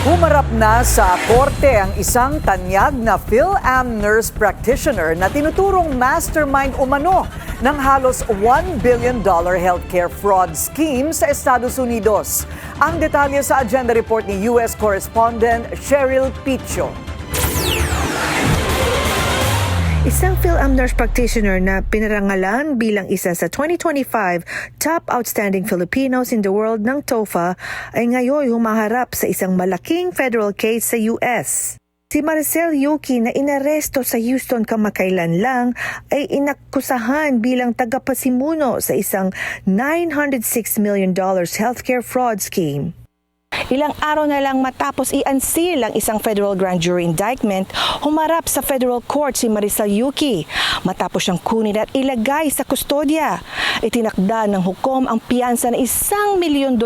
Humarap na sa korte ang isang tanyag na PhilAm nurse practitioner na tinuturong mastermind umano ng halos $1 billion healthcare fraud scheme sa Estados Unidos. Ang detalye sa agenda report ni US correspondent Cheryl Picho. Isang PhilAm nurse practitioner na pinarangalan bilang isa sa 2025 Top Outstanding Filipinos in the World ng TOFA ay ngayon humaharap sa isang malaking federal case sa US. Si Maricel Yuki na inaresto sa Houston kamakailan lang ay inakusahan bilang tagapasimuno sa isang $906 million healthcare fraud scheme. Ilang araw na lang matapos i-unseal ang isang federal grand jury indictment, humarap sa federal court si Maricel Yuki matapos siyang kunin at ilagay sa kustodya. Itinakda ng hukom ang piyansa na $1 milyon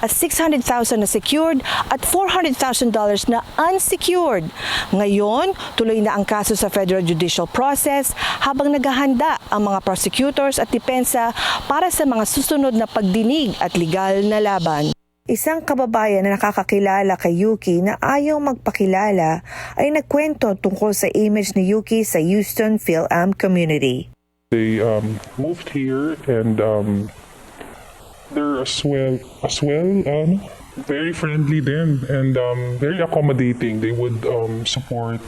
at $600,000 na secured at $400,000 na unsecured. Ngayon, tuloy na ang kaso sa federal judicial process habang naghahanda ang mga prosecutors at depensa para sa mga susunod na pagdinig at legal na laban. Isang kababayan na nakakakilala kay Yuki na ayaw magpakilala ay nagkwento tungkol sa image ni Yuki sa Houston PhilAm community. They moved here and they're as well, very friendly then and very accommodating. They would support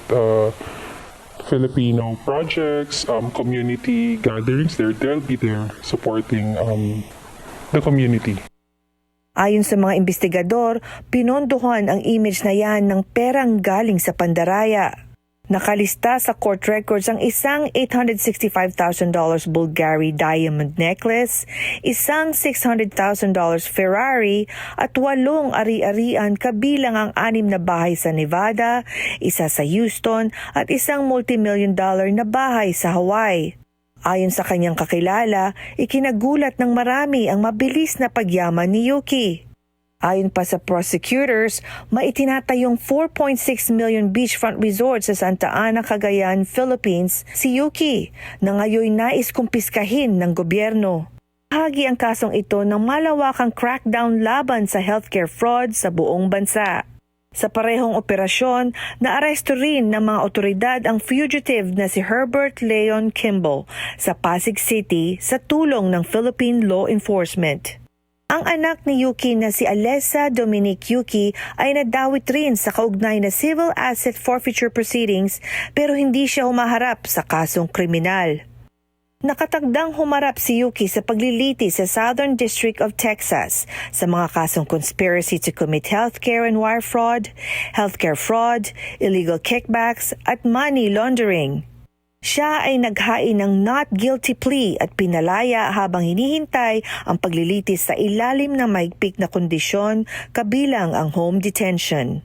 Filipino projects, community gatherings. They'll be there supporting the community. Ayon sa mga investigador, pinondohan ang image na yan ng perang galing sa pandaraya. Nakalista sa court records ang isang $865,000 Bulgari diamond necklace, isang $600,000 Ferrari at 8 ari-arian kabilang ang 6 na bahay sa Nevada, isa sa Houston at isang multi-million-dollar na bahay sa Hawaii. Ayon sa kanyang kakilala, ikinagulat ng marami ang mabilis na pagyaman ni Yuki. Ayon pa sa prosecutors, maitinatayong 4.6 million beachfront resort sa Santa Ana, Cagayan, Philippines si Yuki na ngayon nais kumpiskahin ng gobyerno. Bahagi ang kasong ito ng malawakang crackdown laban sa healthcare fraud sa buong bansa. Sa parehong operasyon, naaresto rin ng mga otoridad ang fugitive na si Herbert Leon Kimball sa Pasig City sa tulong ng Philippine Law Enforcement. Ang anak ni Yuki na si Alessa Dominique Yuki ay nadawit rin sa kaugnay na civil asset forfeiture proceedings pero hindi siya humaharap sa kasong kriminal. Nakatagdang humarap si Yuki sa pagliliti sa Southern District of Texas sa mga kasong conspiracy to commit healthcare and wire fraud, healthcare fraud, illegal kickbacks at money laundering. Siya ay naghain ng not guilty plea at pinalaya habang hinihintay ang paglilitis sa ilalim ng mahigpit na kondisyon kabilang ang home detention.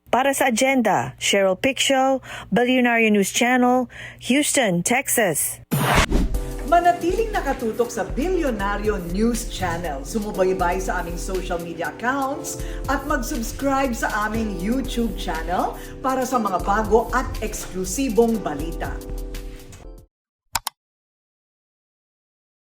Para sa agenda, Cheryl Picho, Billionaire News Channel, Houston, Texas. Manatiling nakatutok sa Billionaire News Channel. Sumubaybay sa aming social media accounts at mag-subscribe sa aming YouTube channel para sa mga bago at eksklusibong balita.